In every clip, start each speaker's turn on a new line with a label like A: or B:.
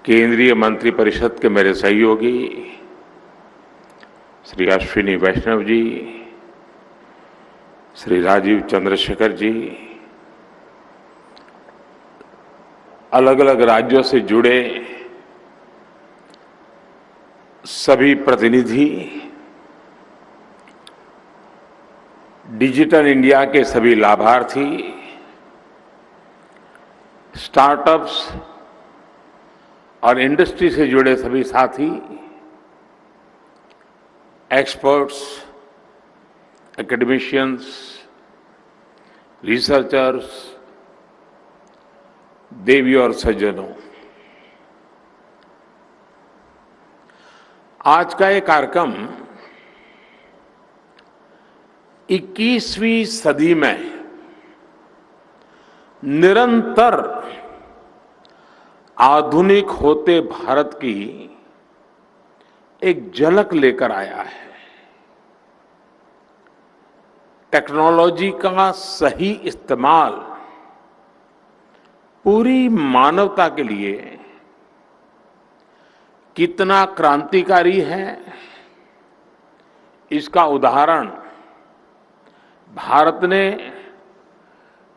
A: केंद्रीय मंत्रिपरिषद के मेरे सहयोगी श्री अश्विनी वैष्णव जी, श्री राजीव चंद्रशेखर जी, अलग अलग राज्यों से जुड़े सभी प्रतिनिधि, डिजिटल इंडिया के सभी लाभार्थी, स्टार्टअप्स और इंडस्ट्री से जुड़े सभी साथी, एक्सपर्ट्स, एकेडमिशियंस, रिसर्चर्स, देवी और सज्जनों, आज का ये कार्यक्रम 21वीं सदी में निरंतर आधुनिक होते भारत की एक झलक लेकर आया है। टेक्नोलॉजी का सही इस्तेमाल पूरी मानवता के लिए कितना क्रांतिकारी है, इसका उदाहरण भारत ने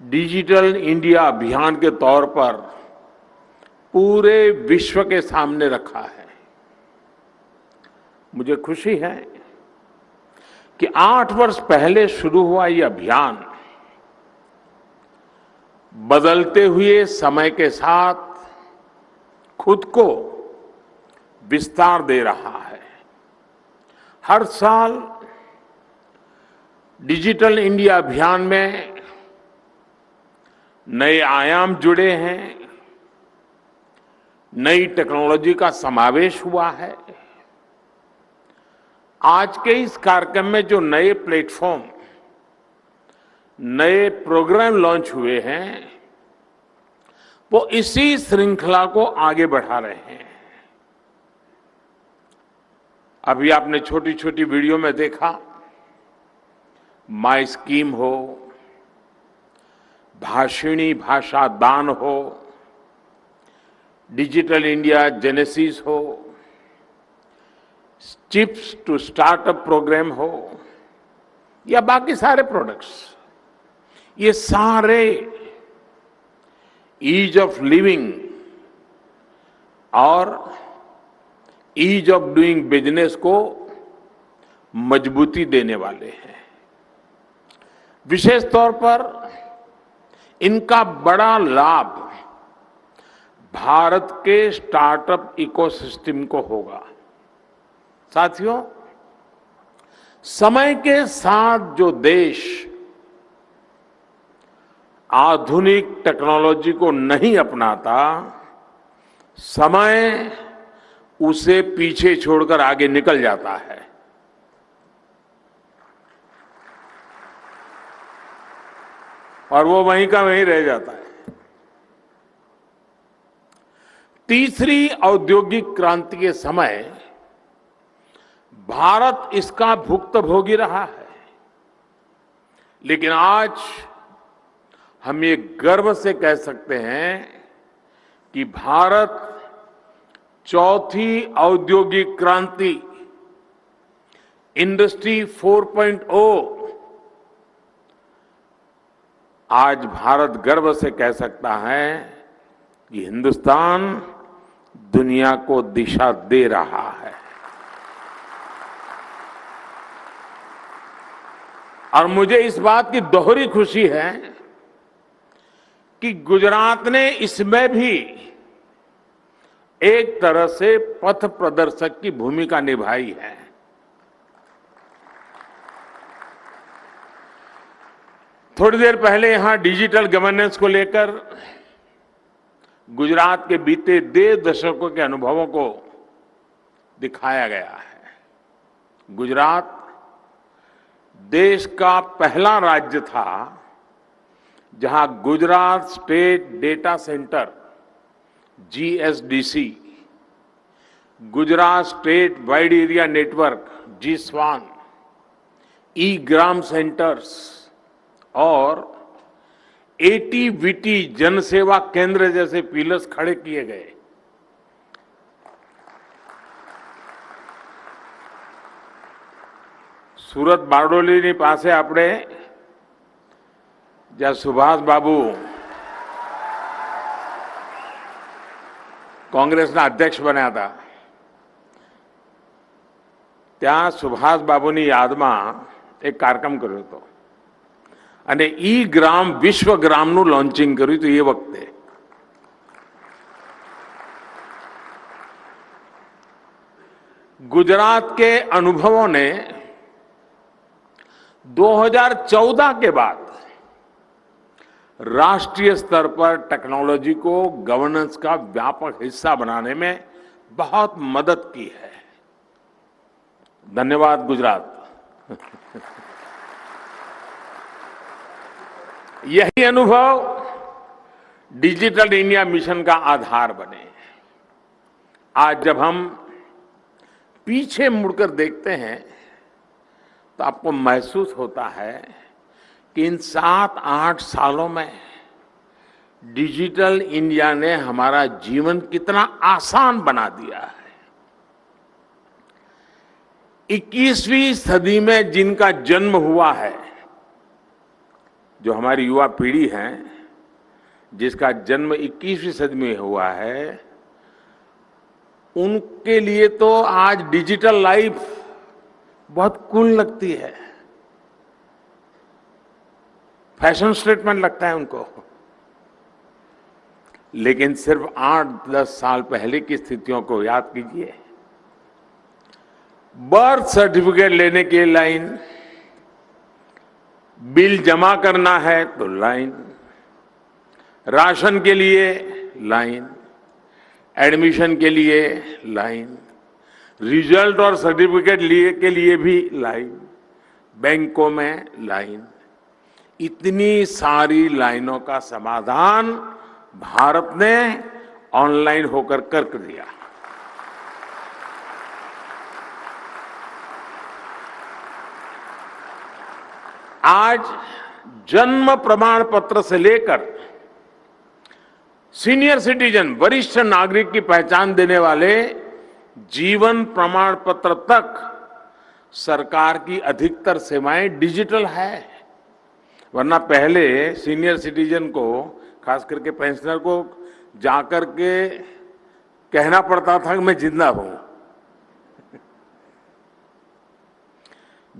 A: डिजिटल इंडिया अभियान के तौर पर पूरे विश्व के सामने रखा है। मुझे खुशी है कि 8 वर्ष पहले शुरू हुआ ये अभियान बदलते हुए समय के साथ खुद को विस्तार दे रहा है। हर साल डिजिटल इंडिया अभियान में नए आयाम जुड़े हैं, नई टेक्नोलॉजी का समावेश हुआ है। आज के इस कार्यक्रम में जो नए प्लेटफॉर्म, नए प्रोग्राम लॉन्च हुए हैं, वो इसी श्रृंखला को आगे बढ़ा रहे हैं। अभी आपने छोटी छोटी वीडियो में देखा, माई स्कीम हो, भाषिणी भाषा दान हो, डिजिटल इंडिया जेनेसिस हो, चिप्स टू स्टार्टअप प्रोग्राम हो या बाकी सारे प्रोडक्ट्स, ये सारे ईज ऑफ लिविंग और ईज ऑफ डूइंग बिजनेस को मजबूती देने वाले हैं। विशेष तौर पर इनका बड़ा लाभ भारत के स्टार्टअप इकोसिस्टम को होगा। साथियों, समय के साथ जो देश आधुनिक टेक्नोलॉजी को नहीं अपनाता, समय उसे पीछे छोड़कर आगे निकल जाता है। और वो वहीं का वहीं रह जाता है। तीसरी औद्योगिक क्रांति के समय भारत इसका भुक्तभोगी रहा है, लेकिन आज हम ये गर्व से कह सकते हैं कि भारत चौथी औद्योगिक क्रांति, इंडस्ट्री 4.0, आज भारत गर्व से कह सकता है कि हिंदुस्तान दुनिया को दिशा दे रहा है। और मुझे इस बात की दोहरी खुशी है कि गुजरात ने इसमें भी एक तरह से पथ प्रदर्शक की भूमिका निभाई है। थोड़ी देर पहले यहां डिजिटल गवर्नेंस को लेकर गुजरात के बीते 1.5 दशकों के अनुभवों को दिखाया गया है। गुजरात देश का पहला राज्य था जहां Gujarat state data centre GSDC, Gujarat state wide area network GSWAN, ई-ग्राम सेंटर्स और ATVT जन सेवा केंद्र जैसे पिलर्स खड़े किए गए। સુરત બારડોલીની પાસે આપણે જ્યાં સુભાષ બાબુ કોંગ્રેસના અધ્યક્ષ બન્યા હતા, ત્યાં સુભાષ બાબુની યાદમાં એક કાર્યક્રમ કર્યો હતો અને ઈ ગ્રામ વિશ્વ ગ્રામનું લોન્ચિંગ કર્યું હતું. એ વખતે गुजरात के अनुभवों ने 2014 के बाद राष्ट्रीय स्तर पर टेक्नोलॉजी को गवर्नेंस का व्यापक हिस्सा बनाने में बहुत मदद की है. धन्यवाद गुजरात. यही अनुभव डिजिटल इंडिया मिशन का आधार बने. आज जब हम पीछे मुड़कर देखते हैं तो आपको महसूस होता है कि इन 7-8 सालों में डिजिटल इंडिया ने हमारा जीवन कितना आसान बना दिया है. 21वीं सदी में जिनका जन्म हुआ है, जो हमारी युवा पीढ़ी है जिसका जन्म 21वीं सदी में हुआ है, उनके लिए तो आज डिजिटल लाइफ बहुत कूल लगती है, फैशन स्टेटमेंट लगता है उनको. लेकिन सिर्फ 8-10 साल पहले की स्थितियों को याद कीजिए. बर्थ सर्टिफिकेट लेने के लिए लाइन, बिल जमा करना है तो लाइन, राशन के लिए लाइन, एडमिशन के लिए लाइन, रिजल्ट और सर्टिफिकेट के लिए भी लाइन, बैंकों में लाइन. इतनी सारी लाइनों का समाधान भारत ने ऑनलाइन होकर कर दिया. आज जन्म प्रमाण पत्र से लेकर सीनियर सिटीजन, वरिष्ठ नागरिक की पहचान देने वाले जीवन प्रमाण पत्र तक सरकार की अधिकतर सेवाएं डिजिटल है. वरना पहले सीनियर सिटीजन को, खास करके पेंशनर को जाकर के कहना पड़ता था कि मैं जिंदा हूं.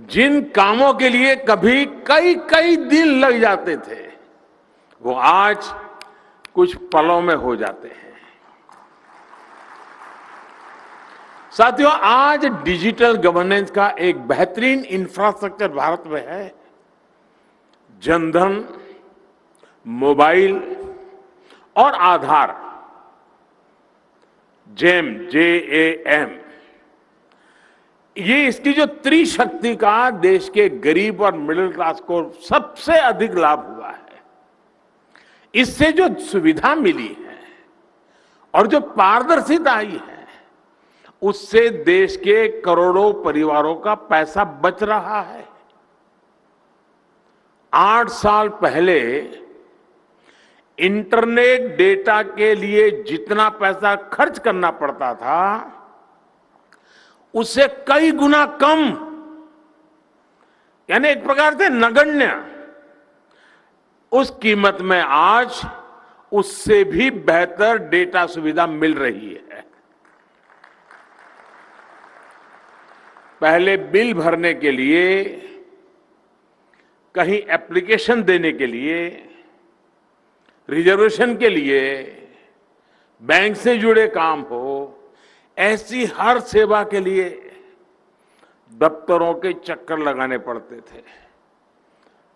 A: जिन कामों के लिए कभी कई कई दिन लग जाते थे, वो आज कुछ पलों में हो जाते हैं. साथियों, आज डिजिटल गवर्नेंस का एक बेहतरीन इंफ्रास्ट्रक्चर भारत में है. जनधन, मोबाइल और आधार, जेम, JAM, ये इसकी जो त्रिशक्ति का देश के गरीब और मिडिल क्लास को सबसे अधिक लाभ हुआ है. इससे जो सुविधा मिली है और जो पारदर्शिता आई है, उससे देश के करोड़ों परिवारों का पैसा बच रहा है. 8 साल पहले इंटरनेट डेटा के लिए जितना पैसा खर्च करना पड़ता था, उससे कई गुना कम, यानी एक प्रकार से नगण्य, उस कीमत में आज उससे भी बेहतर डेटा सुविधा मिल रही है. पहले बिल भरने के लिए, कहीं एप्लीकेशन देने के लिए, रिजर्वेशन के लिए, बैंक से जुड़े काम हो, ऐसी हर सेवा के लिए दफ्तरों के चक्कर लगाने पड़ते थे.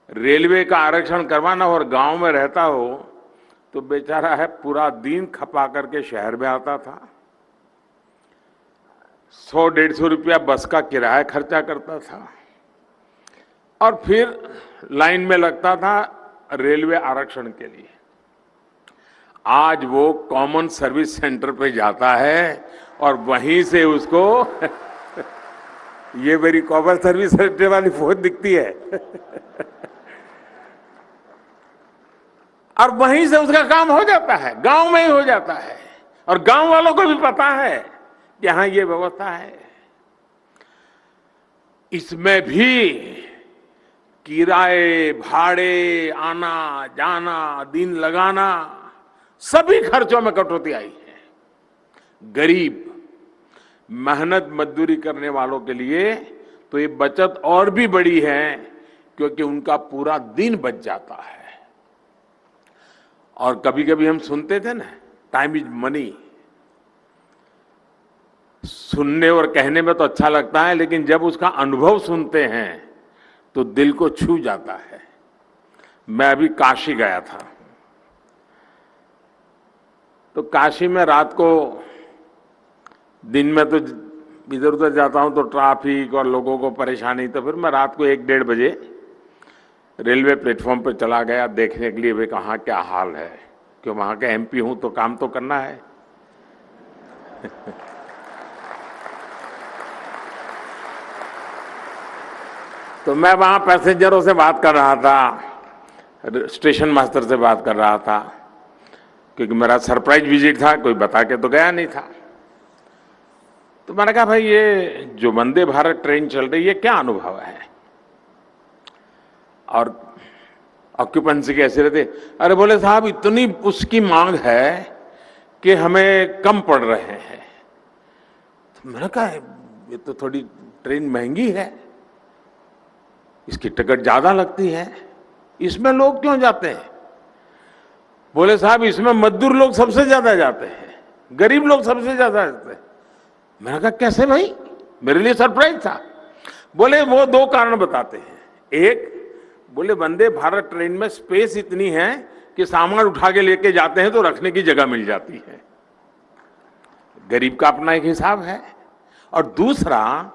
A: रेलवे का आरक्षण करवाना और गांव में रहता हो तो बेचारा है पूरा दिन खपा करके शहर में आता था. 100-150 रुपया बस का किराया खर्चा करता था और फिर लाइन में लगता था रेलवे आरक्षण के लिए. आज वो कॉमन सर्विस सेंटर पे जाता है और वहीं से उसको ये मेरी कॉमन सर्विस सेंटर वाली फोन दिखती है और वहीं से उसका काम हो जाता है, गांव में ही हो जाता है. और गांव वालों को भी पता है कि यहां ये व्यवस्था है. इसमें भी किराए, भाड़े, आना जाना, दिन लगाना, सभी खर्चों में कटौती आई है। गरीब, मेहनत मजदूरी करने वालों के लिए तो ये बचत और भी बड़ी है, क्योंकि उनका पूरा दिन बच जाता है। और कभी कभी हम सुनते थे ना, टाइम इज मनी। सुनने और कहने में तो अच्छा लगता है, लेकिन जब उसका अनुभव सुनते हैं तो दिल को छू जाता है। मैं अभी काशी गया था, तो काशी में रात को, दिन में तो इधर उधर जाता हूं तो ट्रैफिक और लोगों को परेशानी, तो फिर मैं रात को 1-1:30 बजे रेलवे प्लेटफॉर्म पर चला गया देखने के लिए वे कहाँ क्या हाल है, क्यों वहां के एमपी हूं तो काम तो करना है। तो मैं वहां पैसेंजरों से बात कर रहा था, स्टेशन मास्टर से बात कर रहा था, क्योंकि मेरा सरप्राइज विजिट था, कोई बता के तो गया नहीं था। तो मैंने कहा, भाई ये जो वंदे भारत ट्रेन चल रही है क्या अनुभव है, और ऑक्यूपेंसी कैसे रहते? अरे बोले साहब, इतनी उसकी मांग है कि हमें कम पड़ रहे हैं। तो मैंने कहा, ये तो थोड़ी ट्रेन महंगी है, इसकी टिकट ज्यादा लगती है, इसमें लोग क्यों जाते हैं? बोले साहब, इसमें मजदूर लोग सबसे ज्यादा जाते हैं, गरीब लोग सबसे ज्यादा जाते हैं। मैंने कहा, कैसे भाई? मेरे लिए सरप्राइज था। बोले वो 2 कारण बताते हैं। एक, बोले वंदे भारत ट्रेन में स्पेस इतनी है कि सामान उठा के लेके जाते हैं तो रखने की जगह मिल जाती है। गरीब का अपना एक हिसाब है। और दूसरा,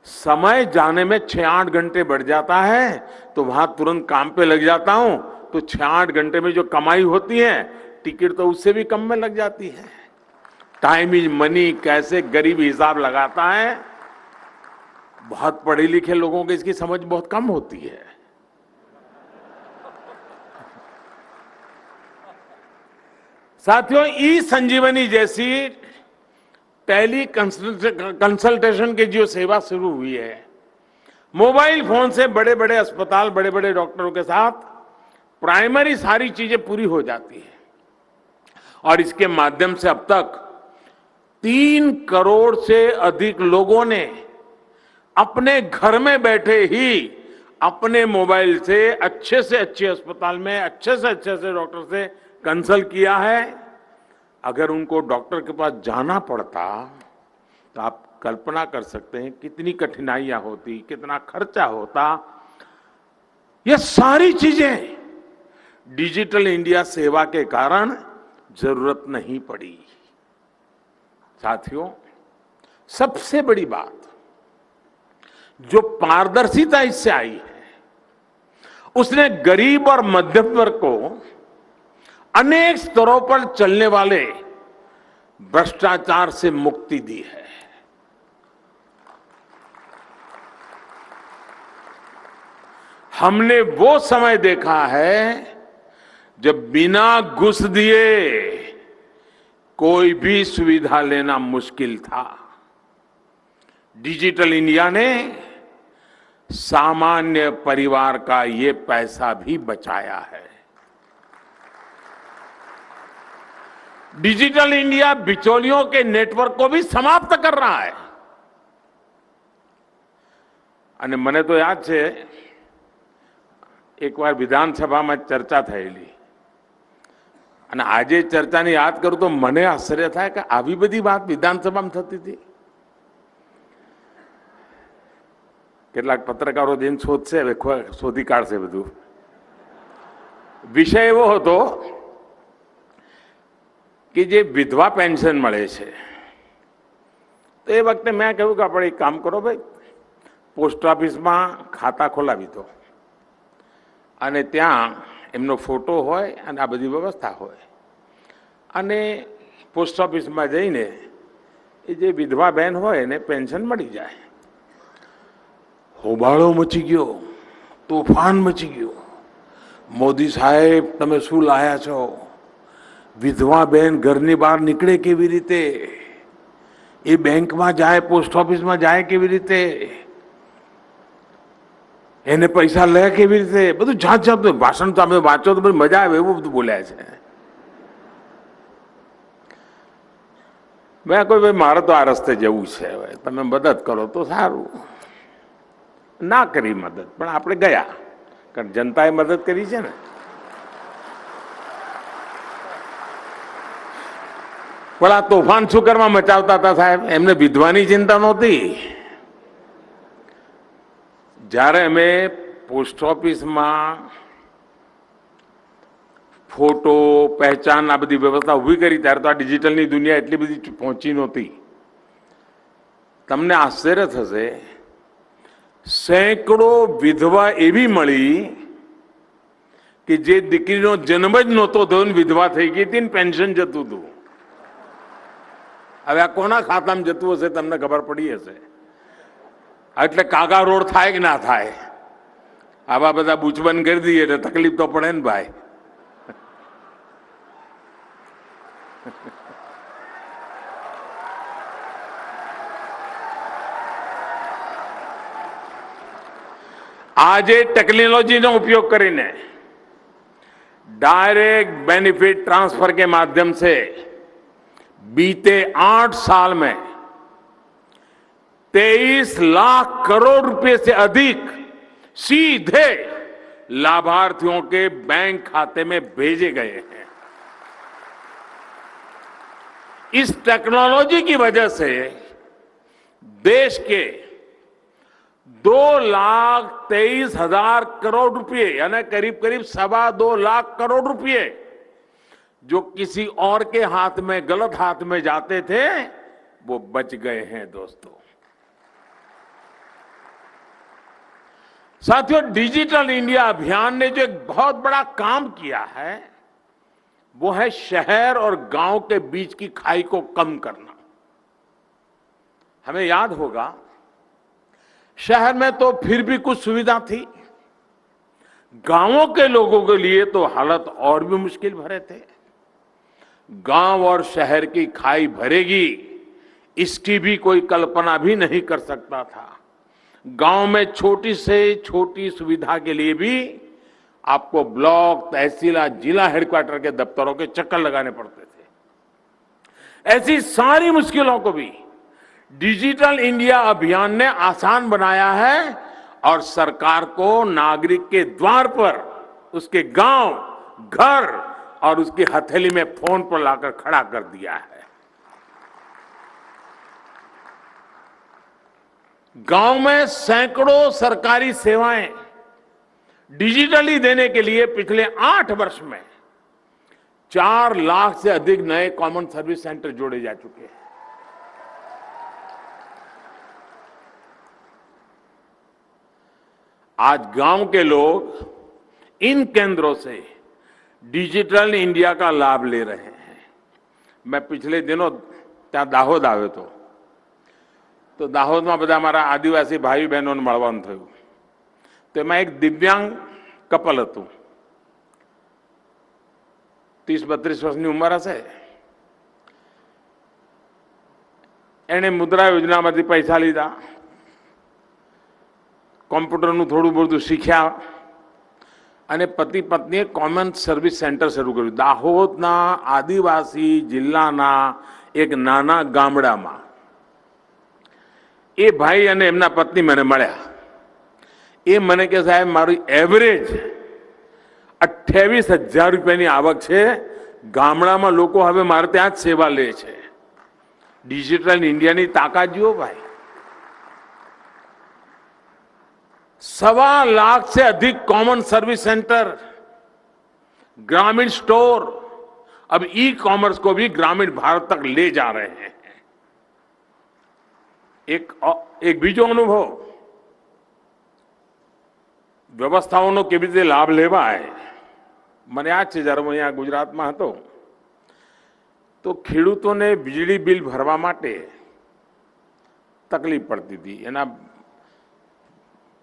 A: समय जाने में 6-8 घंटे बढ़ जाता है, तो वहां तुरंत काम पे लग जाता हूं, तो 6-8 घंटे में जो कमाई होती है, टिकट तो उससे भी कम में लग जाती है। टाइम इज मनी कैसे गरीब हिसाब लगाता है, बहुत पढ़े लिखे लोगों को इसकी समझ बहुत कम होती है। साथियों, ई संजीवनी जैसी टेली कंसल्टेशन की जो सेवा शुरू हुई है, मोबाइल फोन से बड़े बड़े अस्पताल, बड़े बड़े डॉक्टरों के साथ प्राइमरी सारी चीजें पूरी हो जाती है। और इसके माध्यम से अब तक 3 करोड़ से अधिक लोगों ने अपने घर में बैठे ही अपने मोबाइल से अच्छे अस्पताल में अच्छे से डॉक्टर से कंसल्ट किया है। अगर उनको डॉक्टर के पास जाना पड़ता तो आप कल्पना कर सकते हैं कितनी कठिनाइयां होती, कितना खर्चा होता। ये सारी चीजें डिजिटल इंडिया सेवा के कारण जरूरत नहीं पड़ी। साथियों, सबसे बड़ी बात जो पारदर्शिता इससे आई है, उसने गरीब और मध्यम वर्ग को अनेक स्तरों पर चलने वाले भ्रष्टाचार से मुक्ति दी है। हमने वो समय देखा है जब बिना घूस दिए कोई भी सुविधा लेना मुश्किल था। डिजिटल इंडिया ने सामान्य परिवार का ये पैसा भी बचाया है। डिजिटल इंडिया बिचौलियों के नेटवर्क को भी समाप्त कर रहा है। અને મને તો યાદ છે એકવાર વિધાનસભામાં ચર્ચા થયેલી, અને આજે ચર્ચાને યાદ કરું તો મને આશ્ચર્ય થાય કે આવી બધી વાત વિધાનસભામાં થતી હતી. કેટલાક પત્રકારો જઈને શોધશે, હવે શોધી કાઢશે બધું. વિષય એવો હતો કે જે વિધવા પેન્શન મળે છે, તો એ વખતે મેં કહ્યું કે આપણે એક કામ કરો ભાઈ, પોસ્ટ ઓફિસમાં ખાતા ખોલાવી દો અને ત્યાં એમનો ફોટો હોય અને આ બધી વ્યવસ્થા હોય, અને પોસ્ટ ઓફિસમાં જઈને એ જે વિધવા બહેન હોય એને પેન્શન મળી જાય. હોબાળો મચી ગયો, તોફાન મચી ગયો. મોદી સાહેબ તમે શું લાયા છો? વિધવા બેન ઘરની બહાર નીકળે કેવી રીતે? એ બેંકમાં જાય, પોસ્ટ ઓફિસમાં જાય કેવી રીતે? એને પૈસા લે કેવી રીતે, બધું જાત જાતનું ભાષણ તો અમે વાંચો તો મજા આવે એવું બધું બોલ્યા છે. મેં કોઈ ભાઈ મારે તો આ રસ્તે જવું છે, હવે તમે મદદ કરો તો સારું. ના કરી મદદ, પણ આપણે ગયા, કારણ જનતાએ મદદ કરી છે ને. પણ આ તોફાન શું કરવા મચાવતા હતા સાહેબ? એમને વિધવાની ચિંતા નહોતી. જ્યારે અમે પોસ્ટ ઓફિસમાં ફોટો પહેચાન આ બધી વ્યવસ્થા ઊભી કરી ત્યારે તો આ ડિજિટલની દુનિયા એટલી બધી પહોંચી નહોતી. તમને આશ્ચર્ય થશે, સેંકડો વિધવા એવી મળી કે જે દીકરીનો જન્મ જ નહોતો થયો ને વિધવા થઈ ગઈ હતી ને પેન્શન જતું હતું. હવે આ કોના ખાતામાં જતું હશે તમને ખબર પડી હશે. એટલે કાગા રોડ થાય કે ના થાય, આવા બધા બૂચબંધ કરી દઈએ એટલે તકલીફ તો પડે ને ભાઈ. આજે टेक्नोलॉजी उपयोग કરીને डायरेक्ट बेनिफिट ट्रांसफर के माध्यम से बीते 8 साल में 23 लाख करोड़ रुपए से अधिक सीधे लाभार्थियों के बैंक खाते में भेजे गए हैं. इस टेक्नोलॉजी की वजह से देश के 2,23,000 करोड़ रुपए यानी करीब करीब 2.25 लाख करोड़ रुपए जो किसी और के हाथ में, गलत हाथ में जाते थे, वो बच गए हैं दोस्तों. साथियों, डिजिटल इंडिया अभियान ने जो एक बहुत बड़ा काम किया है वो है शहर और गांव के बीच की खाई को कम करना. हमें याद होगा, शहर में तो फिर भी कुछ सुविधा थी, गांवों के लोगों के लिए तो हालत और भी मुश्किल भरे थे. गांव और शहर की खाई भरेगी इसकी भी कोई कल्पना भी नहीं कर सकता था. गांव में छोटी से छोटी सुविधा के लिए भी आपको ब्लॉक, तहसील, जिला हेडक्वार्टर के दफ्तरों के चक्कर लगाने पड़ते थे. ऐसी सारी मुश्किलों को भी डिजिटल इंडिया अभियान ने आसान बनाया है और सरकार को नागरिक के द्वार पर, उसके गांव, घर और उसकी हथेली में फोन पर लाकर खड़ा कर दिया है. गांव में सैकड़ों सरकारी सेवाएं डिजिटली देने के लिए पिछले 8 वर्ष में 4 लाख से अधिक नए कॉमन सर्विस सेंटर जोड़े जा चुके हैं. आज गांव के लोग इन केंद्रों से डिजिटल इंडिया का लाभ ले रहे हैं. मैं पिछले दिनों ત્યાં દાહોદ આવ્યો હતો, તો દાહોદમાં બધા મારા આદિવાસી ભાઈ બહેનોને મળવાનું થયું. તો એમાં એક દિવ્યાંગ કપલ હતું, 30-32 વર્ષની ઉંમર હશે. એણે મુદ્રા યોજનામાંથી પૈસા લીધા, કોમ્પ્યુટરનું થોડું બધું શીખ્યા અને પતિ પત્નીએ કોમન સર્વિસ સેન્ટર શરૂ કર્યું દાહોદના આદિવાસી જિલ્લાના એક નાના ગામડામાં. એ ભાઈ અને એમના પત્ની મને મળ્યા. એ મને કે સાહેબ મારી એવરેજ 28,000 રૂપિયાની આવક છે. ગામડામાં લોકો હવે મારે ત્યાં જ સેવા લે છે. ડિજિટલ ઇન્ડિયાની તાકાત જુઓ ભાઈ. 1.25 लाख से अधिक कॉमन सर्विस सेंटर, ग्रामीण स्टोर अब ई कॉमर्स को भी ग्रामीण भारत तक ले जा रहे हैं. एक बीजो अनुभव व्यवस्थाओं केवी रीते लाभ लेवाय. મને યાદ છે જ્યારે હું અહીંયા ગુજરાતમાં હતો તો ખેડૂતોને વીજળી બિલ ભરવા માટે તકલીફ પડતી હતી. એના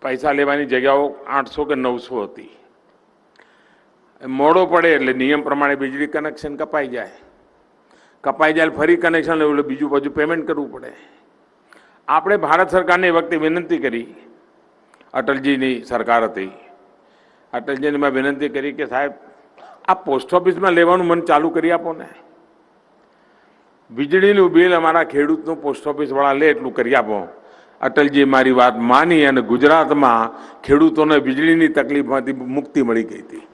A: પૈસા લેવાની જગ્યાઓ 800 કે 900 હતી. મોડો પડે એટલે નિયમ પ્રમાણે વીજળી કનેક્શન કપાઈ જાય, ફરી કનેક્શન લેવું એટલે બીજું બાજુ પેમેન્ટ કરવું પડે. આપણે ભારત સરકારને એ વખતે વિનંતી કરી અટલજીની સરકાર હતી. અટલજીને મેં વિનંતી કરી કે સાહેબ આ પોસ્ટ ઓફિસમાં લેવાનું મને ચાલુ કરી આપો ને, વીજળીનું બિલ અમારા ખેડૂતનું પોસ્ટ ઓફિસવાળા લે એટલું કરી આપો. અટલજી મારી વાત માની અને ગુજરાતમાં ખેડૂતોને વીજળીની તકલીફમાંથી મુક્તિ મળી ગઈ હતી.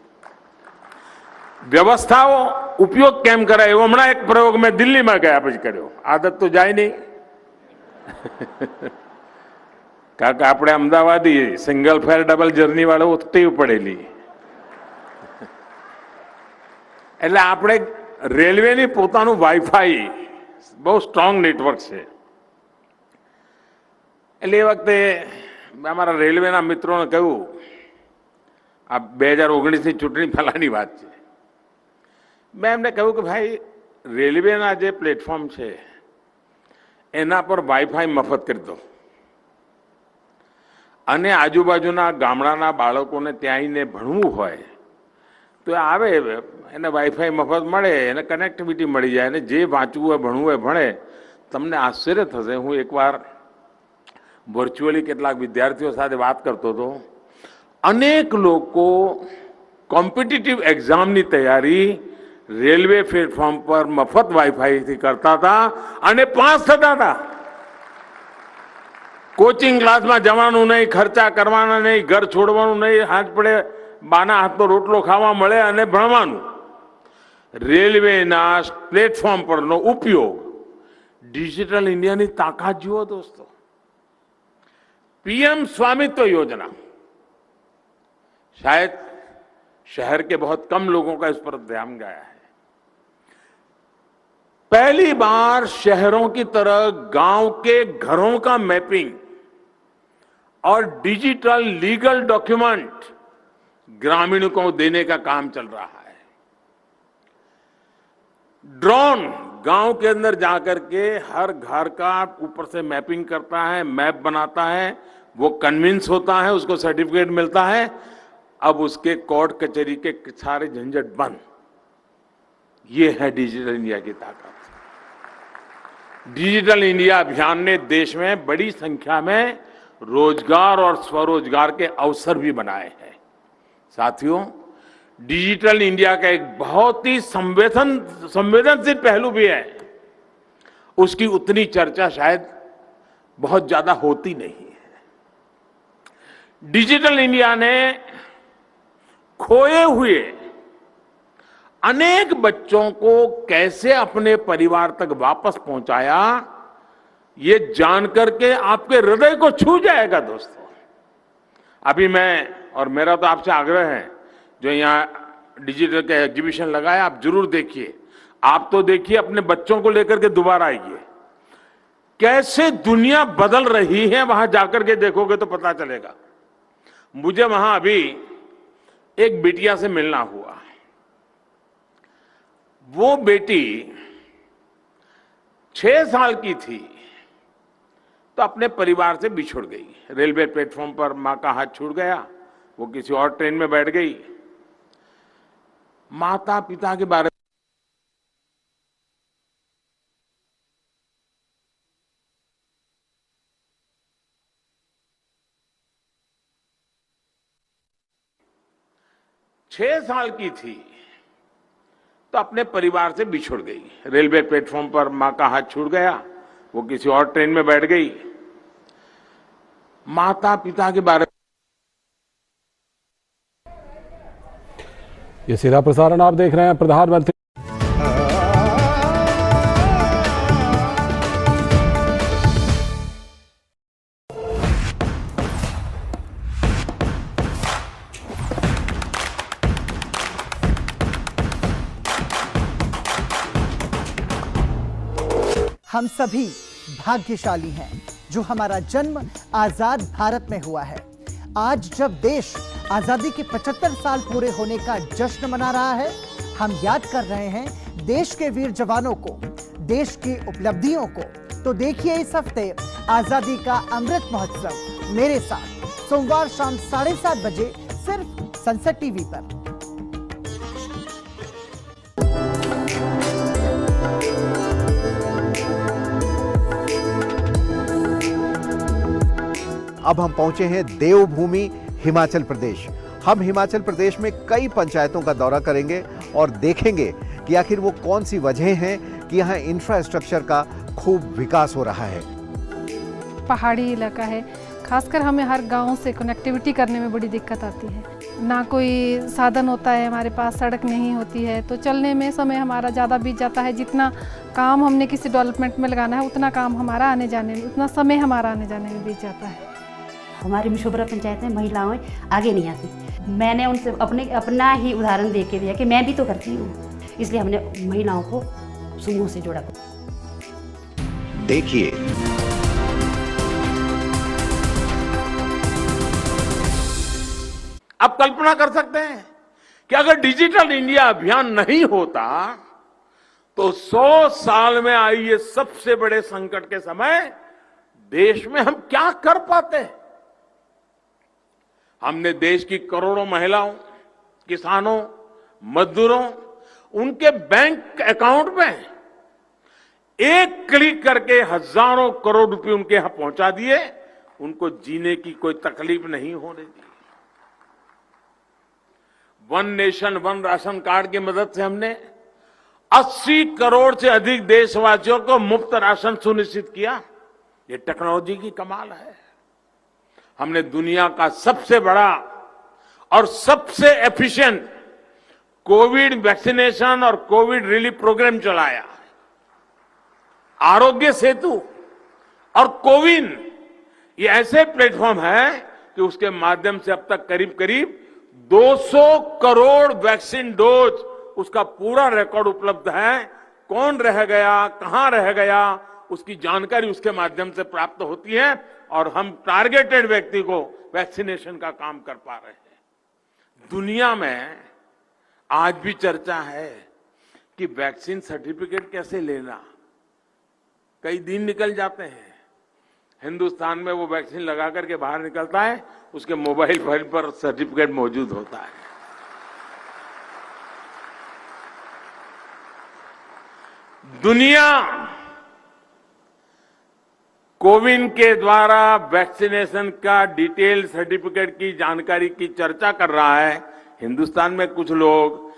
A: વ્યવસ્થાઓ ઉપયોગ કેમ કરાય એવો હમણાં એક પ્રયોગ મેં દિલ્હીમાં ગયા પછી કર્યો. આદત તો જાય નહીં કારણ કે આપણે અમદાવાદી સિંગલ ફેર ડબલ જર્ની વાળો ટેવ પડેલી, એટલે આપણે રેલવેની પોતાનું વાઈફાઈ બહુ સ્ટ્રોંગ નેટવર્ક છે. એટલે એ વખતે અમારા રેલવેના મિત્રોને કહ્યું, આ 2019ની ચૂંટણી પહેલાની વાત છે, મેં એમને કહ્યું કે ભાઈ રેલવેના જે પ્લેટફોર્મ છે એના પર વાઈફાઈ મફત કરી દો અને આજુબાજુના ગામડાના બાળકોને ત્યાં આવીને ભણવું હોય તો આવે, એને વાઈફાઈ મફત મળે, એને કનેક્ટિવિટી મળી જાય, અને જે વાંચવું હોય ભણવું હોય ભણે. તમને આશ્ચર્ય થશે, હું એકવાર વર્ચ્યુઅલી કેટલાક વિદ્યાર્થીઓ સાથે વાત કરતો હતો. અનેક લોકો કોમ્પિટિટિવ એક્ઝામની તૈયારી રેલવે પ્લેટફોર્મ પર મફત વાઈફાઈથી કરતા હતા અને પાસ થતા હતા. કોચિંગ ક્લાસમાં જવાનું નહીં, ખર્ચા કરવાના નહીં, ઘર છોડવાનું નહીં, હાથ પડે બાના હાથનો રોટલો ખાવા મળે અને ભણવાનું. રેલવેના પ્લેટફોર્મ પરનો ઉપયોગ, ડિજિટલ ઇન્ડિયાની તાકાત જુઓ દોસ્તો. पीएम स्वामित्व योजना, शायद शहर के बहुत कम लोगों का इस पर ध्यान गया है. पहली बार शहरों की तरह गांव के घरों का मैपिंग और डिजिटल लीगल डॉक्यूमेंट ग्रामीणों को देने का काम चल रहा है. ड्रोन गांव के अंदर जाकर के हर घर का ऊपर से मैपिंग करता है, मैप बनाता है, वो कन्विंस होता है, उसको सर्टिफिकेट मिलता है. अब उसके कोर्ट कचहरी के सारे झंझट बंद. ये है डिजिटल इंडिया की ताकत. डिजिटल इंडिया अभियान ने देश में बड़ी संख्या में रोजगार और स्वरोजगार के अवसर भी बनाए हैं. साथियों, डिजिटल इंडिया का एक बहुत ही संवेदनशील पहलू भी है. उसकी उतनी चर्चा शायद बहुत ज्यादा होती नहीं है. डिजिटल इंडिया ने खोए हुए अनेक बच्चों को कैसे अपने परिवार तक वापस पहुंचाया, ये जानकर के आपके हृदय को छू जाएगा दोस्तों. अभी मैं और मेरा तो आपसे आग्रह है, जो यहाँ डिजिटल का एग्जीबिशन लगा है आप जरूर देखिए. आप तो देखिए, अपने बच्चों को लेकर के दोबारा आइए. कैसे दुनिया बदल रही है वहां जाकर के देखोगे तो पता चलेगा. मुझे वहां अभी एक बेटिया से मिलना हुआ. वो बेटी 6 साल की थी तो अपने परिवार से बिछुड़ गई. रेलवे प्लेटफॉर्म पर मां का हाथ छूट गया, वो किसी और ट्रेन में बैठ गई. माता पिता के बारे में 6 साल की थी तो अपने परिवार से बिछुड़ गई. रेलवे प्लेटफॉर्म पर मां का हाथ छूट गया, वो किसी और ट्रेन में बैठ गई. माता पिता के बारे में
B: ये सीधा प्रसारण आप देख रहे हैं. प्रधानमंत्री
C: हम सभी भाग्यशाली हैं जो हमारा जन्म आजाद भारत में हुआ है. आज जब देश आजादी के 75 साल पूरे होने का जश्न मना रहा है, हम याद कर रहे हैं देश के वीर जवानों को, देश की उपलब्धियों को. तो देखिए इस हफ्ते आजादी का अमृत महोत्सव मेरे साथ सोमवार शाम 7:30 बजे सिर्फ संसद टीवी पर.
D: अब हम पहुंचे हैं देवभूमि हिमाचल प्रदेश। हम हिमाचल प्रदेश में कई पंचायतों का दौरा करेंगे और देखेंगे कि आखिर वो कौन सी वजह हैं कि यहाँ इंफ्रास्ट्रक्चर का खूब विकास हो रहा है।
E: पहाड़ी इलाका है, खासकर हमें हर गांव से कनेक्टिविटी करने में बड़ी दिक्कत आती है। ना कोई साधन होता है, हमारे पास सड़क नहीं होती है, तो चलने में समय हमारा ज़्यादा बीत जाता है। जितना काम हमने किसी डेवलपमेंट में लगाना है उतना काम हमारा आने जाने में, उतना समय हमारा आने जाने में बीत जाता है।
F: हमारी मिशोबरा पंचायत में महिलाएं आगे नहीं आती। मैंने उनसे अपना ही उदाहरण दे के दिया कि मैं भी तो करती हूँ, इसलिए हमने महिलाओं को समूह से जोड़ा।
D: देखिए
A: आप कल्पना कर सकते हैं कि अगर डिजिटल इंडिया अभियान नहीं होता तो 100 साल में आई ये सबसे बड़े संकट के समय देश में हम क्या कर पाते। हमने देश की करोड़ों महिलाओं, किसानों, मजदूरों, उनके बैंक अकाउंट में एक क्लिक करके हजारों करोड़ रुपए उनके यहां पहुंचा दिए। उनको जीने की कोई तकलीफ नहीं होने दी। One nation one ration card की मदद से हमने 80 करोड़ से अधिक देशवासियों को मुफ्त राशन सुनिश्चित किया। ये टेक्नोलॉजी की कमाल है। हमने दुनिया का सबसे बड़ा और सबसे एफिशिएंट कोविड वैक्सीनेशन और कोविड रिलीफ प्रोग्राम चलाया। आरोग्य सेतु और कोविन ये ऐसे प्लेटफॉर्म है कि उसके माध्यम से अब तक करीब करीब 200 करोड़ वैक्सीन डोज, उसका पूरा रिकॉर्ड उपलब्ध है। कौन रह गया, कहां रह गया, उसकी जानकारी उसके माध्यम से प्राप्त होती है और हम टारगेटेड व्यक्ति को वैक्सीनेशन का काम कर पा रहे हैं। दुनिया में आज भी चर्चा है कि वैक्सीन सर्टिफिकेट कैसे लेना। कई दिन निकल जाते हैं, हिंदुस्तान में वो वैक्सीन लगा करके बाहर निकलता है, उसके मोबाइल फोन पर सर्टिफिकेट मौजूद होता है। दुनिया कोविन के द्वारा वैक्सीनेशन का डिटेल सर्टिफिकेट की जानकारी की चर्चा कर रहा है। हिंदुस्तान में कुछ लोग,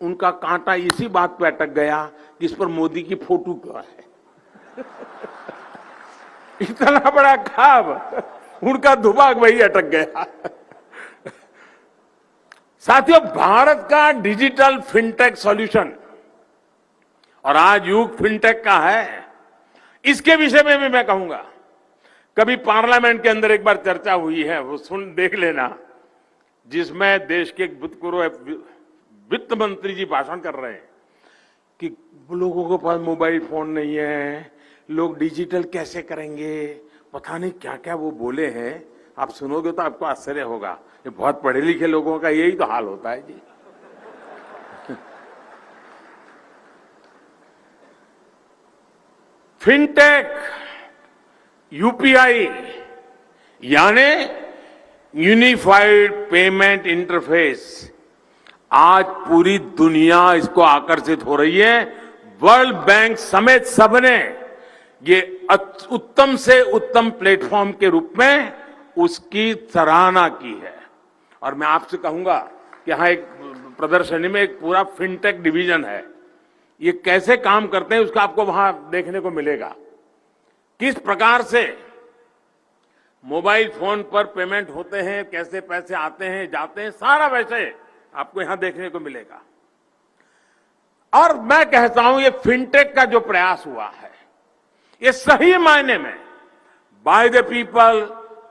A: उनका कांटा इसी बात पे अटक गया कि इस पर मोदी की फोटो क्यों है। इतना बड़ा खाब, उनका दुबाग वही अटक गया। साथियों, भारत का डिजिटल फिनटेक सॉल्यूशन, और आज युग फिनटेक का है, इसके विषय में भी मैं कहूंगा। कभी पार्लियामेंट के अंदर एक बार चर्चा हुई है, वो सुन देख लेना, जिसमें देश के भूतपूर्व वित्त मंत्री जी भाषण कर रहे हैं कि लोगों के पास मोबाइल फोन नहीं है, लोग डिजिटल कैसे करेंगे, पता नहीं क्या क्या वो बोले हैं। आप सुनोगे तो आपको आश्चर्य होगा। ये बहुत पढ़े लिखे लोगों का यही तो हाल होता है जी। फिनटेक, यूपीआई यानी यूनिफाइड पेमेंट इंटरफेस, आज पूरी दुनिया इसको आकर्षित हो रही है। वर्ल्ड बैंक समेत सबने ये उत्तम से उत्तम प्लेटफॉर्म के रूप में उसकी सराहना की है। और मैं आपसे कहूंगा कि यहां एक प्रदर्शनी में एक पूरा फिनटेक डिवीजन है। ये कैसे काम करते हैं उसका आपको वहां देखने को मिलेगा। किस प्रकार से मोबाइल फोन पर पेमेंट होते हैं, कैसे पैसे आते हैं जाते हैं, सारा वैसे आपको यहां देखने को मिलेगा। और मैं कहता हूं ये फिनटेक का जो प्रयास हुआ है, ये सही मायने में by the people,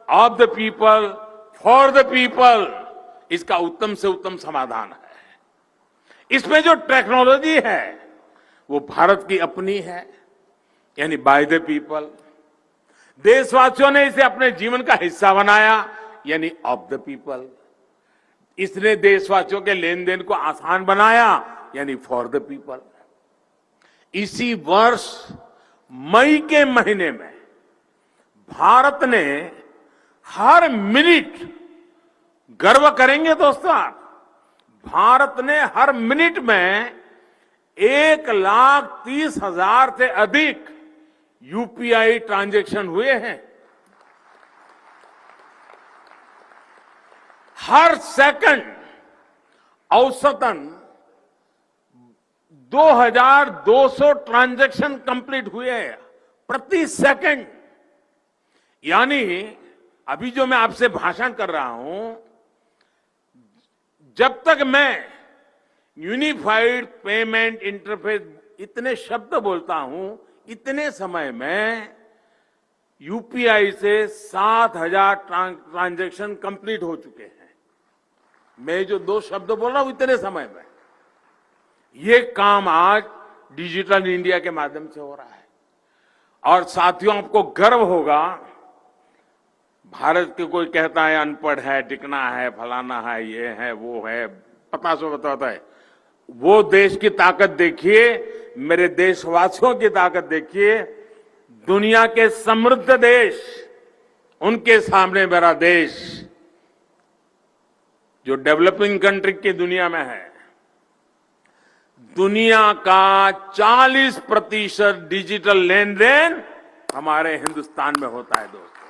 A: of the people, for the people, इसका उत्तम से उत्तम समाधान है। इसमें जो टेक्नोलॉजी है वो भारत की अपनी है, यानी बाय द पीपल। देशवासियों ने इसे अपने जीवन का हिस्सा बनाया, यानी ऑफ द पीपल। इसने देशवासियों के लेन देन को आसान बनाया, यानी फॉर द पीपल। इसी वर्ष मई के महीने में भारत ने हर मिनट, गर्व करेंगे दोस्तों आप, भारत ने हर मिनट में 1,30,000 से अधिक यूपीआई ट्रांजैक्शन हुए हैं। हर सेकंड औसतन 2200 ट्रांजैक्शन कंप्लीट हुए हैं प्रति सेकंड। यानी अभी जो मैं आपसे भाषण कर रहा हूं, जब तक मैं यूनिफाइड पेमेंट इंटरफेस इतने शब्द बोलता हूं, इतने समय में यूपीआई से 7000 ट्रांजैक्शन कंप्लीट हो चुके हैं। मैं जो 2 शब्द बोल रहा हूं इतने समय में, ये काम आज डिजिटल इंडिया के माध्यम से हो रहा है। और साथियों, आपको गर्व होगा, भारत के कोई कहता है अनपढ़ है, टिकना है, फलाना है, ये है, वो है, पता सो बताता है। वो देश की ताकत देखिए, मेरे देशवासियों की ताकत देखिए। दुनिया के समृद्ध देश, उनके सामने मेरा देश जो डेवलपिंग कंट्री की दुनिया में है, दुनिया का 40% डिजिटल लेन देन हमारे हिंदुस्तान में होता है दोस्तों।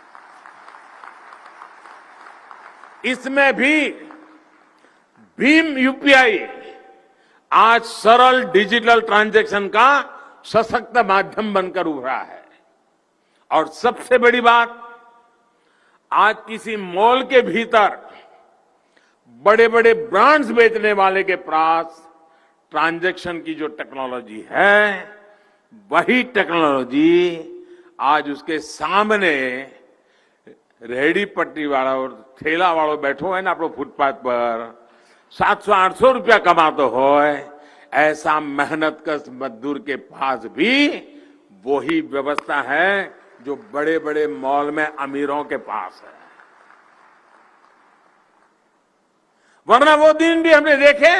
A: इसमें भी भीम यूपीआई आज सरल डिजिटल ट्रांजैक्शन का सशक्त माध्यम बनकर उभरा है। और सबसे बड़ी बात, आज किसी मॉल के भीतर बड़े बड़े ब्रांड्स बेचने वाले के पास ट्रांजैक्शन की जो टेक्नोलॉजी है, वही टेक्नोलॉजी आज उसके सामने रेहड़ी पट्टी वाला और ठेला वालों बैठो है ना अपने फुटपाथ पर, 700-800 रुपया कमाते हो, ऐसा मेहनत कश मजदूर के पास भी वही व्यवस्था है जो बड़े बड़े मॉल में अमीरों के पास है। वरना वो दिन भी हमने देखे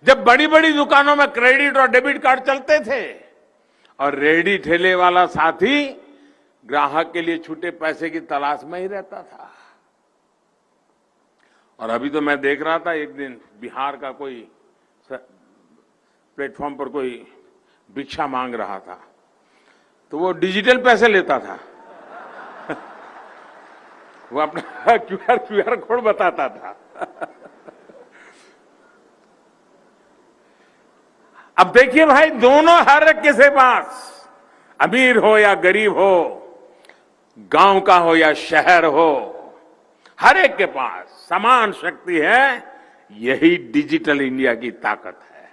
A: जब बड़ी बड़ी दुकानों में क्रेडिट और डेबिट कार्ड चलते थे और रेहड़ी ठेले वाला साथी ग्राहक के लिए छूटे पैसे की तलाश में ही रहता था। और अभी तो मैं देख रहा था, एक दिन बिहार का कोई प्लेटफॉर्म पर कोई भिक्षा मांग रहा था, तो वो डिजिटल पैसे लेता था। वो अपना क्यूआर कोड बताता था। अब देखिए भाई, दोनों हर एक के पास, अमीर हो या गरीब हो, गांव का हो या शहर हो, हर एक के पास समान शक्ति है। यही डिजिटल इंडिया की ताकत है।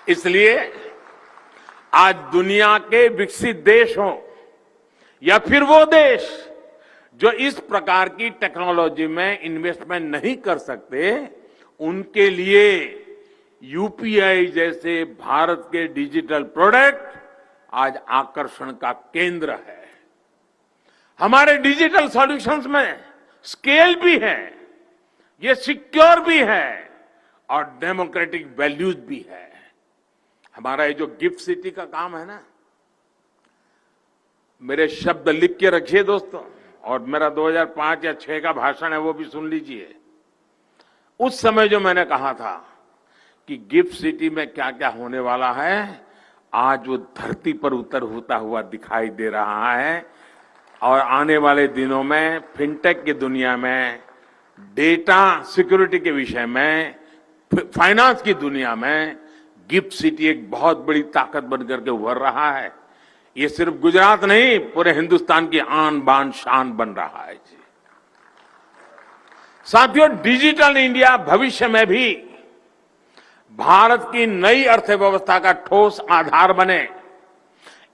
A: इसलिए आज दुनिया के विकसित देश हो या फिर वो देश जो इस प्रकार की टेक्नोलॉजी में इन्वेस्टमेंट नहीं कर सकते, उनके लिए यूपीआई जैसे भारत के डिजिटल प्रोडक्ट आज आकर्षण का केंद्र है। हमारे डिजिटल सॉल्यूशंस में स्केल भी है, ये सिक्योर भी है और डेमोक्रेटिक वैल्यूज भी है। हमारा ये जो गिफ्ट सिटी का काम है ना, मेरे शब्द लिख के रखिए दोस्तों, और मेरा 2005 या 6 का भाषण है वो भी सुन लीजिए। उस समय जो मैंने कहा था कि गिफ्ट सिटी में क्या क्या होने वाला है, आज वो धरती पर उतर होता हुआ दिखाई दे रहा है। और आने वाले दिनों में फिनटेक की दुनिया में, डेटा सिक्योरिटी के विषय में, फाइनेंस की दुनिया में गिफ्ट सिटी एक बहुत बड़ी ताकत बनकर के उभर रहा है। ये सिर्फ गुजरात नहीं, पूरे हिंदुस्तान की आन बान शान बन रहा है जी। साथियों, डिजिटल इंडिया भविष्य में भी भारत की नई अर्थव्यवस्था का ठोस आधार बने,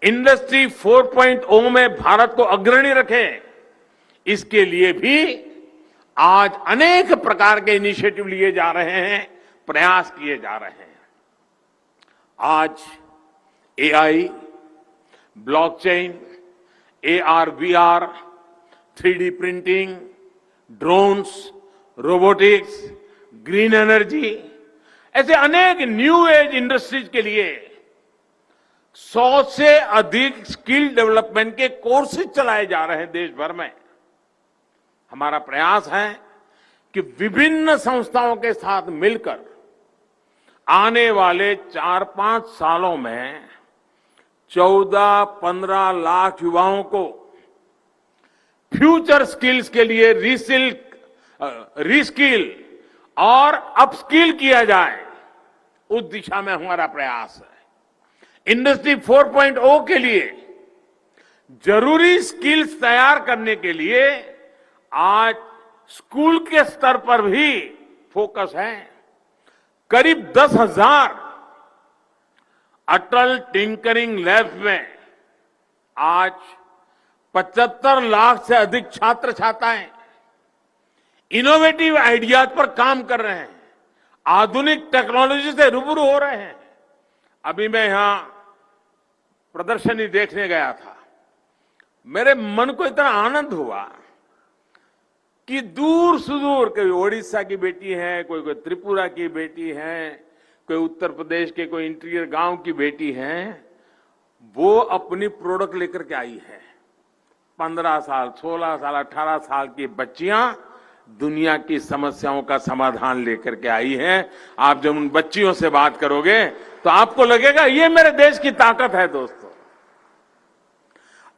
A: इंडस्ट्री 4.0 में भारत को अग्रणी रखे, इसके लिए भी आज अनेक प्रकार के इनिशिएटिव लिए जा रहे हैं, प्रयास किए जा रहे हैं। आज AI, blockchain, AR, VR, 3D printing, drones, robotics, green energy, ऐसे अनेक न्यू एज इंडस्ट्रीज के लिए 100 से अधिक स्किल डेवलपमेंट के कोर्सेज चलाए जा रहे हैं देश भर में। हमारा प्रयास है कि विभिन्न संस्थाओं के साथ मिलकर आने वाले 4-5 सालों में 14-15 लाख युवाओं को फ्यूचर स्किल्स के लिए रीस्किल रीस्किल और अपस्किल किया जाए, उस दिशा में हमारा प्रयास है। इंडस्ट्री 4.0 के लिए जरूरी स्किल्स तैयार करने के लिए आज स्कूल के स्तर पर भी फोकस है। करीब 10,000 अटल टिंकरिंग लैब्स में आज 75 लाख से अधिक छात्र छात्राएं इनोवेटिव आइडियाज पर काम कर रहे हैं, आधुनिक टेक्नोलॉजी से रूबरू हो रहे हैं। अभी मैं यहां प्रदर्शनी देखने गया था, मेरे मन को इतना आनंद हुआ कि दूर सुदूर, कोई ओडिशा की बेटी है, कोई त्रिपुरा की बेटी है, कोई उत्तर प्रदेश के कोई इंटीरियर गांव की बेटी है, वो अपनी प्रोडक्ट लेकर के आई है। 15 साल, 16 साल, 18 साल की बच्चियां दुनिया की समस्याओं का समाधान लेकर के आई हैं। आप जब उन बच्चियों से बात करोगे तो आपको लगेगा ये मेरे देश की ताकत है। दोस्तों,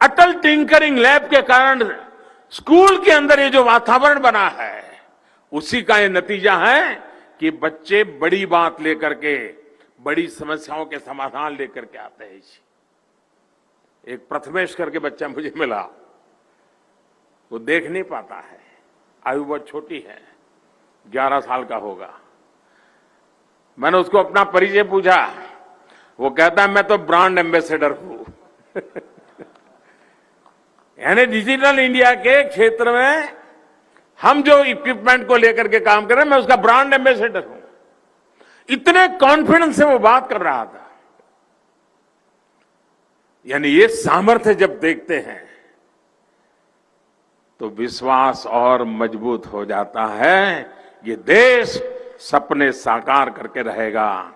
A: अटल टिंकरिंग लैब के कारण स्कूल के अंदर ये जो वातावरण बना है, उसी का ये नतीजा है कि बच्चे बड़ी बात लेकर के, बड़ी समस्याओं के समाधान लेकर के आते हैं। एक प्रथमेश करके बच्चा मुझे मिला, वो देख नहीं पाता है, आयु बहुत छोटी है, 11 साल का होगा। मैंने उसको अपना परिचय पूछा, वो कहता है मैं तो ब्रांड एम्बेसडर हूं। यानी डिजिटल इंडिया के क्षेत्र में हम जो इक्विपमेंट को लेकर के काम कर रहे हैं, मैं उसका ब्रांड एम्बेसडर हूं। इतने कॉन्फिडेंस से वो बात कर रहा था। यानी ये सामर्थ्य जब देखते हैं तो विश्वास और मजबूत हो जाता है। ये देश सपने साकार करके रहेगा,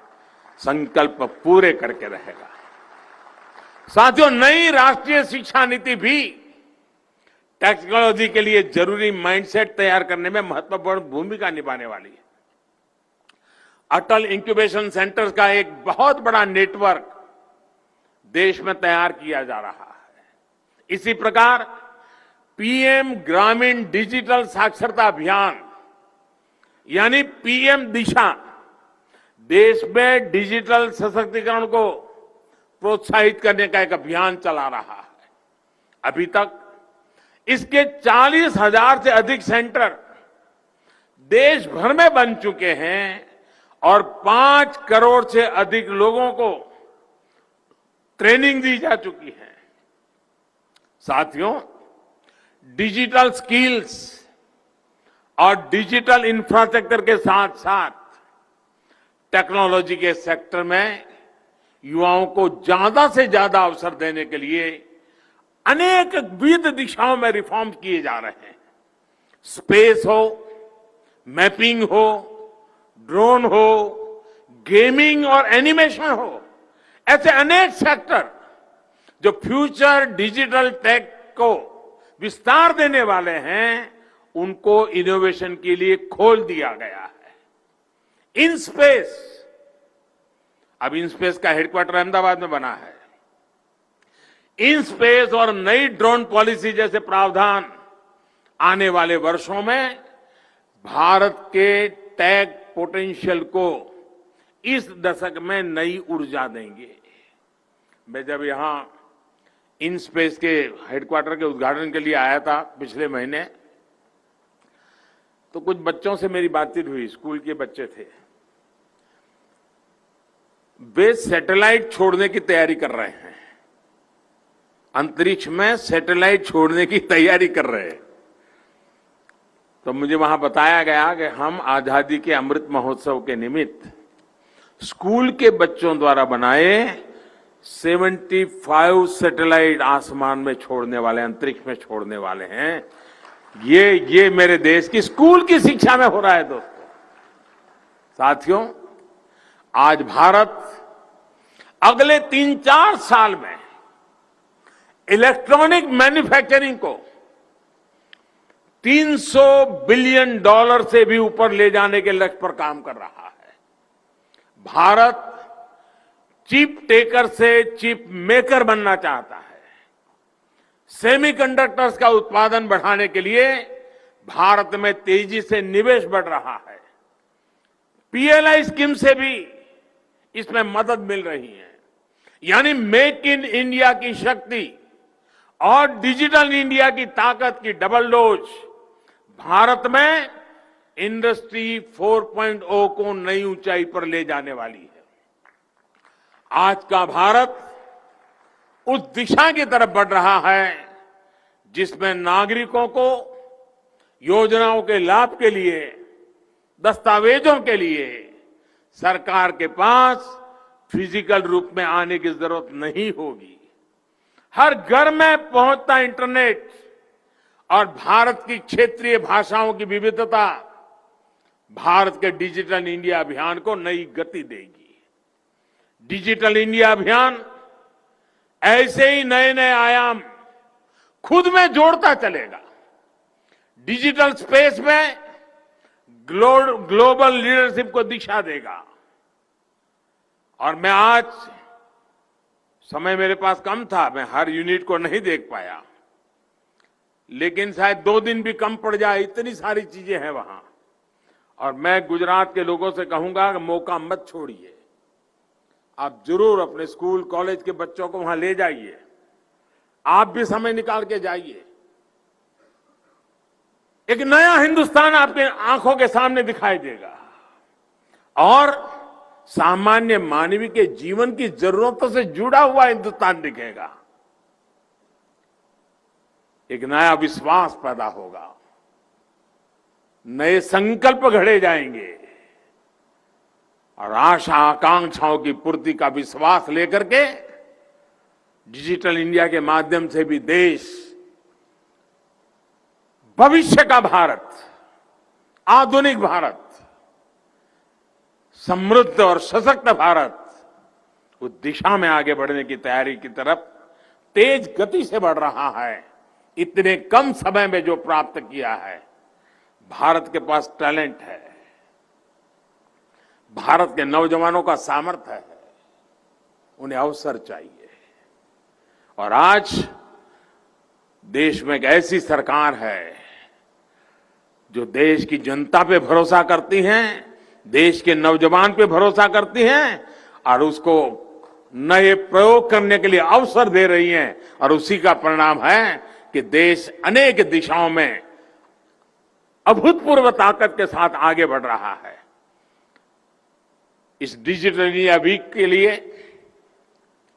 A: संकल्प पूरे करके रहेगा। साथियों, नई राष्ट्रीय शिक्षा नीति भी टेक्नोलॉजी के लिए जरूरी माइंडसेट तैयार करने में महत्वपूर्ण भूमिका निभाने वाली है। अटल इंक्यूबेशन सेंटर्स का एक बहुत बड़ा नेटवर्क देश में तैयार किया जा रहा है। इसी प्रकार पीएम ग्रामीण डिजिटल साक्षरता अभियान यानी पीएम दिशा देश में डिजिटल सशक्तिकरण को प्रोत्साहित करने का एक अभियान चला रहा है। अभी तक इसके 40,000 से अधिक सेंटर देश भर में बन चुके हैं और 5 करोड़ से अधिक लोगों को ट्रेनिंग दी जा चुकी है। साथियों, डिजिटल स्किल्स और डिजिटल इंफ्रास्ट्रक्चर के साथ साथ टेक्नोलॉजी के सेक्टर में युवाओं को ज्यादा से ज्यादा अवसर देने के लिए अनेक विविध दिशाओं में रिफॉर्म किए जा रहे हैं। स्पेस हो, मैपिंग हो, ड्रोन हो, गेमिंग और एनिमेशन हो, ऐसे अनेक सेक्टर जो फ्यूचर डिजिटल टेक को विस्तार देने वाले हैं, उनको इनोवेशन के लिए खोल दिया गया है। इनस्पेस, अब इनस्पेस का हेडक्वार्टर अहमदाबाद में बना है। इनस्पेस और नई ड्रोन पॉलिसी जैसे प्रावधान आने वाले वर्षों में भारत के टेक पोटेंशियल को इस दशक में नई ऊर्जा देंगे। मैं जब यहां इनस्पेस के हेडक्वार्टर के उद्घाटन के लिए आया था पिछले महीने, तो कुछ बच्चों से मेरी बातचीत हुई, स्कूल के बच्चे थे। वे सैटेलाइट छोड़ने की तैयारी कर रहे हैं, अंतरिक्ष में सैटेलाइट छोड़ने की तैयारी कर रहे हैं। तो मुझे वहां बताया गया कि हम आजादी के अमृत महोत्सव के निमित्त स्कूल के बच्चों द्वारा बनाए 75 सैटेलाइट आसमान में छोड़ने वाले, अंतरिक्ष में छोड़ने वाले हैं। ये मेरे देश की स्कूल की शिक्षा में हो रहा है। दोस्तों, साथियों, आज भारत अगले 3-4 साल में इलेक्ट्रॉनिक मैन्युफैक्चरिंग को $300 बिलियन से भी ऊपर ले जाने के लक्ष्य पर काम कर रहा है। भारत चिप टेकर से चिप मेकर बनना चाहता है। सेमीकंडक्टर्स का उत्पादन बढ़ाने के लिए भारत में तेजी से निवेश बढ़ रहा है। पीएलआई स्कीम से भी इसमें मदद मिल रही है। यानी मेक इन इंडिया की शक्ति और डिजिटल इंडिया की ताकत की डबल डोज भारत में इंडस्ट्री 4.0 को नई ऊंचाई पर ले जाने वाली है। आज का भारत उस दिशा की तरफ बढ़ रहा है जिसमें नागरिकों को योजनाओं के लाभ के लिए, दस्तावेजों के लिए सरकार के पास फिजिकल रूप में आने की जरूरत नहीं होगी। हर घर में पहुंचता इंटरनेट और भारत की क्षेत्रीय भाषाओं की विविधता भारत के डिजिटल इंडिया अभियान को नई गति देगी। डिजिटल इंडिया अभियान ऐसे ही नए नए आयाम खुद में जोड़ता चलेगा। डिजिटल स्पेस में ग्लोबल लीडरशिप को दिशा देगा। और मैं आज, समय मेरे पास कम था, मैं हर यूनिट को नहीं देख पाया, लेकिन शायद 2 दिन भी कम पड़ जाए, इतनी सारी चीजें हैं वहां। और मैं गुजरात के लोगों से कहूंगा कि मौका मत छोड़िए। आप जरूर अपने स्कूल कॉलेज के बच्चों को वहां ले जाइए। आप भी समय निकाल के जाइए। एक नया हिंदुस्तान आपके आंखों के सामने दिखाई देगा और सामान्य मानवीय के जीवन की जरूरतों से जुड़ा हुआ हिंदुस्तान दिखेगा। एक नया विश्वास पैदा होगा, नए संकल्प घड़े जाएंगे और आशा आकांक्षाओं की पूर्ति का विश्वास लेकर के डिजिटल इंडिया के माध्यम से भी देश भविष्य का भारत, आधुनिक भारत, समृद्ध और सशक्त भारत उस दिशा में आगे बढ़ने की तैयारी की तरफ तेज गति से बढ़ रहा है। इतने कम समय में जो प्राप्त किया है, भारत के पास टैलेंट है, भारत के नौजवानों का सामर्थ्य है, उन्हें अवसर चाहिए। और आज देश में एक ऐसी सरकार है जो देश की जनता पे भरोसा करती है, देश के नौजवान पे भरोसा करती हैं और उसको नए प्रयोग करने के लिए अवसर दे रही हैं। और उसी का परिणाम है कि देश अनेक दिशाओं में अभूतपूर्व ताकत के साथ आगे बढ़ रहा है। इस डिजिटल इंडिया वीक के लिए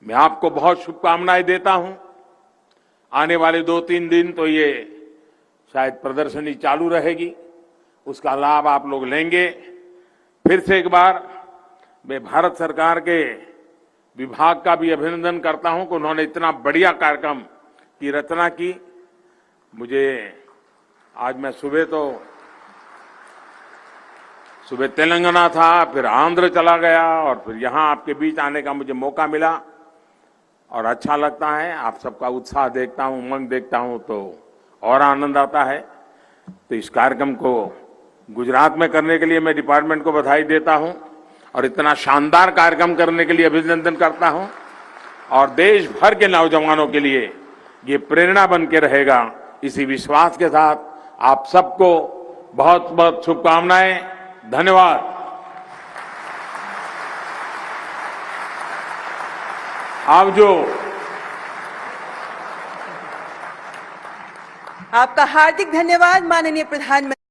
A: मैं आपको बहुत शुभकामनाएं देता हूं। आने वाले 2-3 दिन तो ये शायद प्रदर्शनी चालू रहेगी, उसका लाभ आप लोग लेंगे। फिर से एक बार मैं भारत सरकार के विभाग का भी अभिनंदन करता हूं कि उन्होंने इतना बढ़िया कार्यक्रम की रचना की। मुझे आज मैं सुबह तेलंगाना था, फिर आंध्र चला गया और फिर यहां आपके बीच आने का मुझे मौका मिला और अच्छा लगता है। आप सबका उत्साह देखता हूं, उमंग देखता हूं तो और आनंद आता है। तो इस कार्यक्रम को गुजरात में करने के लिए मैं डिपार्टमेंट को बधाई देता हूं और इतना शानदार कार्यक्रम करने के लिए अभिनंदन करता हूं। और देश भर के नौजवानों के लिए ये प्रेरणा बन के रहेगा। इसी विश्वास के साथ आप सबको बहुत बहुत शुभकामनाएं। धन्यवाद।
G: आपका हार्दिक धन्यवाद माननीय प्रधानमंत्री।